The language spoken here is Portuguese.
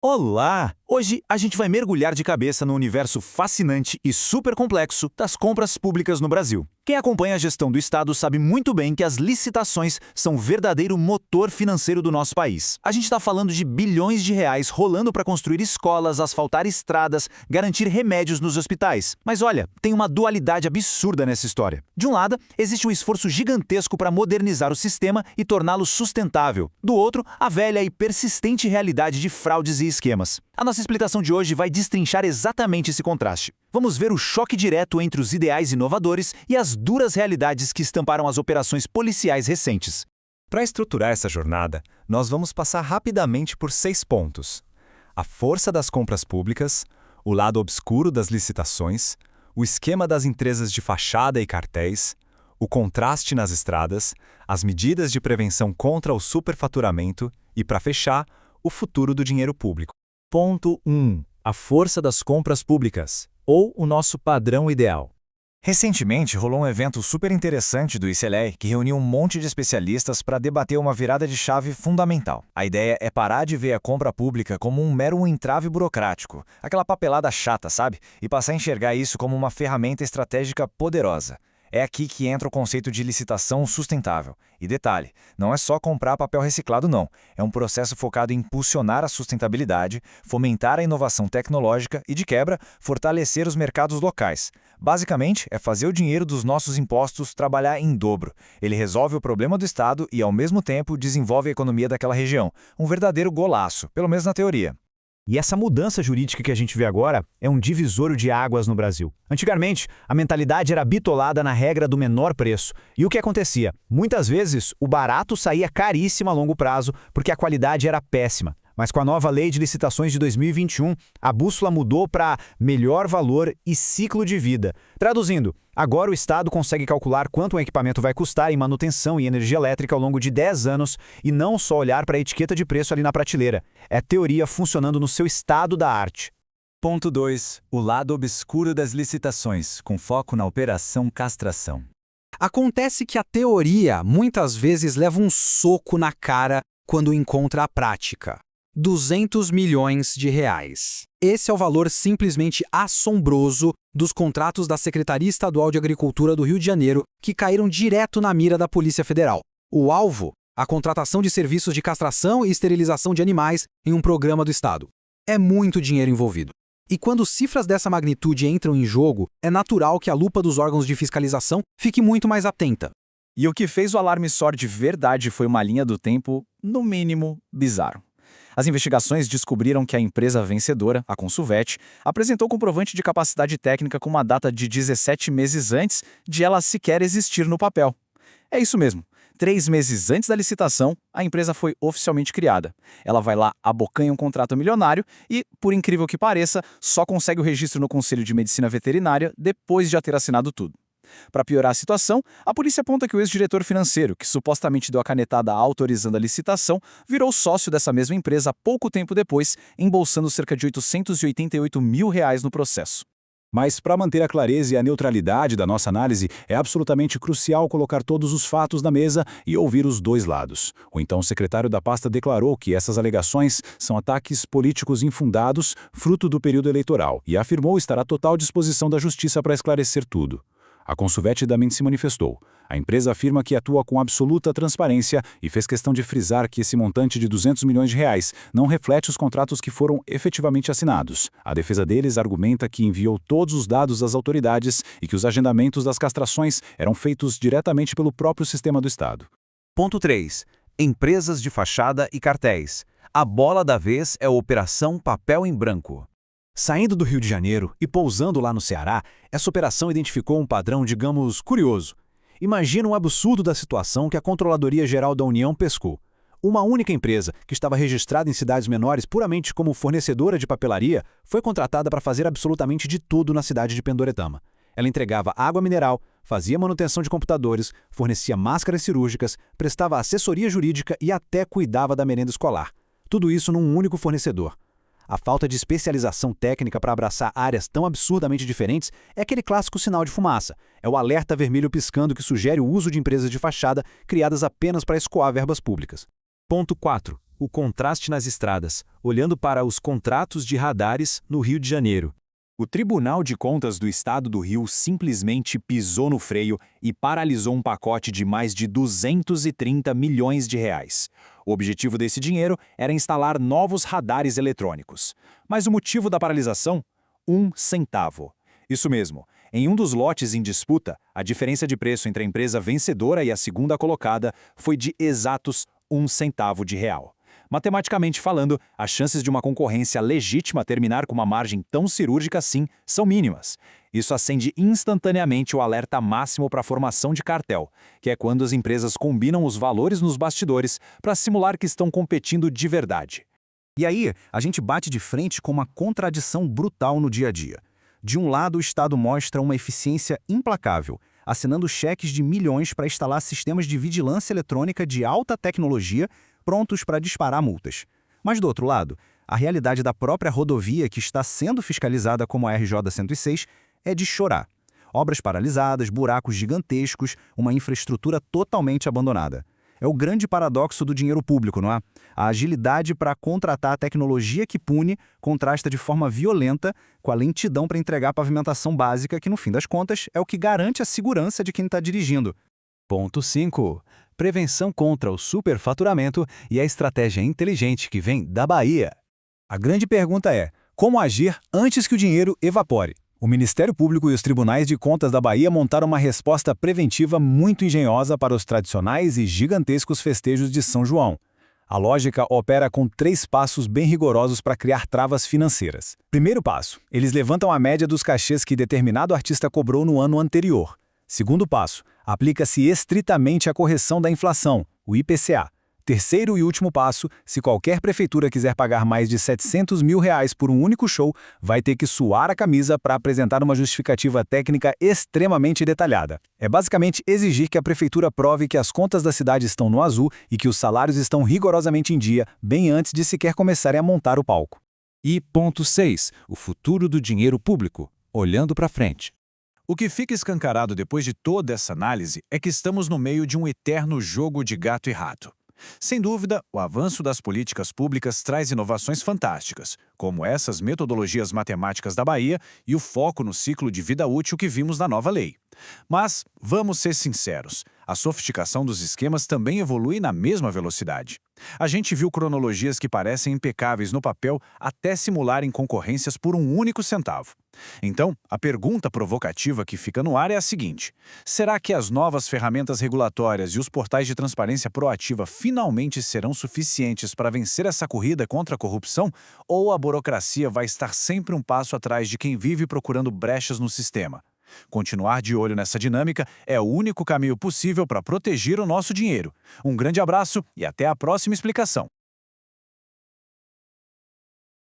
Olá! Hoje a gente vai mergulhar de cabeça no universo fascinante e super complexo das compras públicas no Brasil. Quem acompanha a gestão do Estado sabe muito bem que as licitações são o verdadeiro motor financeiro do nosso país. A gente está falando de bilhões de reais rolando para construir escolas, asfaltar estradas, garantir remédios nos hospitais. Mas olha, tem uma dualidade absurda nessa história. De um lado, existe um esforço gigantesco para modernizar o sistema e torná-lo sustentável. Do outro, a velha e persistente realidade de fraudes e esquemas. A nossa explicação de hoje vai destrinchar exatamente esse contraste. Vamos ver o choque direto entre os ideais inovadores e as duras realidades que estamparam as operações policiais recentes. Para estruturar essa jornada, nós vamos passar rapidamente por 6 pontos: a força das compras públicas, o lado obscuro das licitações, o esquema das empresas de fachada e cartéis, o contraste nas estradas, as medidas de prevenção contra o superfaturamento e, para fechar, o futuro do dinheiro público. Ponto 1. A força das compras públicas, ou o nosso padrão ideal. Recentemente, rolou um evento super interessante do ICLEI que reuniu um monte de especialistas para debater uma virada de chave fundamental. A ideia é parar de ver a compra pública como um mero entrave burocrático, aquela papelada chata, sabe? E passar a enxergar isso como uma ferramenta estratégica poderosa. É aqui que entra o conceito de licitação sustentável. E detalhe, não é só comprar papel reciclado não. É um processo focado em impulsionar a sustentabilidade, fomentar a inovação tecnológica e, de quebra, fortalecer os mercados locais. Basicamente, é fazer o dinheiro dos nossos impostos trabalhar em dobro. Ele resolve o problema do Estado e, ao mesmo tempo, desenvolve a economia daquela região. Um verdadeiro golaço, pelo menos na teoria. E essa mudança jurídica que a gente vê agora é um divisório de águas no Brasil. Antigamente, a mentalidade era bitolada na regra do menor preço. E o que acontecia? Muitas vezes, o barato saía caríssimo a longo prazo porque a qualidade era péssima. Mas com a nova lei de licitações de 2021, a bússola mudou para melhor valor e ciclo de vida. Traduzindo, agora o Estado consegue calcular quanto um equipamento vai custar em manutenção e energia elétrica ao longo de 10 anos e não só olhar para a etiqueta de preço ali na prateleira. É teoria funcionando no seu estado da arte. Ponto 2. O lado obscuro das licitações, com foco na operação castração. Acontece que a teoria muitas vezes leva um soco na cara quando encontra a prática. 200 milhões de reais. Esse é o valor simplesmente assombroso dos contratos da Secretaria Estadual de Agricultura do Rio de Janeiro que caíram direto na mira da Polícia Federal. O alvo? A contratação de serviços de castração e esterilização de animais em um programa do Estado. É muito dinheiro envolvido. E quando cifras dessa magnitude entram em jogo, é natural que a lupa dos órgãos de fiscalização fique muito mais atenta. E o que fez o alarme soar de verdade foi uma linha do tempo, no mínimo, bizarro. As investigações descobriram que a empresa vencedora, a Consulvet, apresentou comprovante de capacidade técnica com uma data de 17 meses antes de ela sequer existir no papel. É isso mesmo. 3 meses antes da licitação, a empresa foi oficialmente criada. Ela vai lá, abocanha um contrato milionário e, por incrível que pareça, só consegue o registro no Conselho de Medicina Veterinária depois de já ter assinado tudo. Para piorar a situação, a polícia aponta que o ex-diretor financeiro, que supostamente deu a canetada autorizando a licitação, virou sócio dessa mesma empresa pouco tempo depois, embolsando cerca de R$888 mil no processo. Mas para manter a clareza e a neutralidade da nossa análise, é absolutamente crucial colocar todos os fatos na mesa e ouvir os dois lados. O então secretário da pasta declarou que essas alegações são ataques políticos infundados, fruto do período eleitoral, e afirmou estar à total disposição da justiça para esclarecer tudo. A Consulvet também se manifestou. A empresa afirma que atua com absoluta transparência e fez questão de frisar que esse montante de 200 milhões de reais não reflete os contratos que foram efetivamente assinados. A defesa deles argumenta que enviou todos os dados às autoridades e que os agendamentos das castrações eram feitos diretamente pelo próprio sistema do Estado. Ponto 3. Empresas de fachada e cartéis. A bola da vez é a Operação Papel em Branco. Saindo do Rio de Janeiro e pousando lá no Ceará, essa operação identificou um padrão, digamos, curioso. Imagina um absurdo da situação que a Controladoria Geral da União pescou. Uma única empresa, que estava registrada em cidades menores puramente como fornecedora de papelaria, foi contratada para fazer absolutamente de tudo na cidade de Pendoretama. Ela entregava água mineral, fazia manutenção de computadores, fornecia máscaras cirúrgicas, prestava assessoria jurídica e até cuidava da merenda escolar. Tudo isso num único fornecedor. A falta de especialização técnica para abraçar áreas tão absurdamente diferentes é aquele clássico sinal de fumaça. É o alerta vermelho piscando que sugere o uso de empresas de fachada criadas apenas para escoar verbas públicas. Ponto 4. o contraste nas estradas, olhando para os contratos de radares no Rio de Janeiro. O Tribunal de Contas do Estado do Rio simplesmente pisou no freio e paralisou um pacote de mais de 230 milhões de reais. O objetivo desse dinheiro era instalar novos radares eletrônicos. Mas o motivo da paralisação? 1 centavo. Isso mesmo. Em um dos lotes em disputa, a diferença de preço entre a empresa vencedora e a segunda colocada foi de exatos 1 centavo de real. Matematicamente falando, as chances de uma concorrência legítima terminar com uma margem tão cirúrgica assim são mínimas. Isso acende instantaneamente o alerta máximo para a formação de cartel, que é quando as empresas combinam os valores nos bastidores para simular que estão competindo de verdade. E aí, a gente bate de frente com uma contradição brutal no dia a dia. De um lado, o Estado mostra uma eficiência implacável, assinando cheques de milhões para instalar sistemas de vigilância eletrônica de alta tecnologia prontos para disparar multas. Mas do outro lado, a realidade da própria rodovia que está sendo fiscalizada como a RJ-106 é de chorar. Obras paralisadas, buracos gigantescos, uma infraestrutura totalmente abandonada. É o grande paradoxo do dinheiro público, não é? A agilidade para contratar a tecnologia que pune contrasta de forma violenta com a lentidão para entregar a pavimentação básica que, no fim das contas, é o que garante a segurança de quem está dirigindo. Ponto 5. Prevenção contra o superfaturamento e a estratégia inteligente que vem da Bahia. A grande pergunta é: como agir antes que o dinheiro evapore? O Ministério Público e os Tribunais de Contas da Bahia montaram uma resposta preventiva muito engenhosa para os tradicionais e gigantescos festejos de São João. A lógica opera com 3 passos bem rigorosos para criar travas financeiras. Primeiro passo: eles levantam a média dos cachês que determinado artista cobrou no ano anterior. Segundo passo: aplica-se estritamente a correção da inflação, o IPCA. Terceiro e último passo: se qualquer prefeitura quiser pagar mais de R$700 mil por um único show, vai ter que suar a camisa para apresentar uma justificativa técnica extremamente detalhada. É basicamente exigir que a prefeitura prove que as contas da cidade estão no azul e que os salários estão rigorosamente em dia, bem antes de sequer começarem a montar o palco. E ponto 6. O futuro do dinheiro público, olhando para frente. O que fica escancarado depois de toda essa análise é que estamos no meio de um eterno jogo de gato e rato. Sem dúvida, o avanço das políticas públicas traz inovações fantásticas, como essas metodologias matemáticas da Bahia e o foco no ciclo de vida útil que vimos na nova lei. Mas, vamos ser sinceros, a sofisticação dos esquemas também evolui na mesma velocidade. A gente viu cronologias que parecem impecáveis no papel até simularem concorrências por um único centavo. Então, a pergunta provocativa que fica no ar é a seguinte: será que as novas ferramentas regulatórias e os portais de transparência proativa finalmente serão suficientes para vencer essa corrida contra a corrupção? Ou a burocracia vai estar sempre um passo atrás de quem vive procurando brechas no sistema? Continuar de olho nessa dinâmica é o único caminho possível para proteger o nosso dinheiro. Um grande abraço e até a próxima explicação.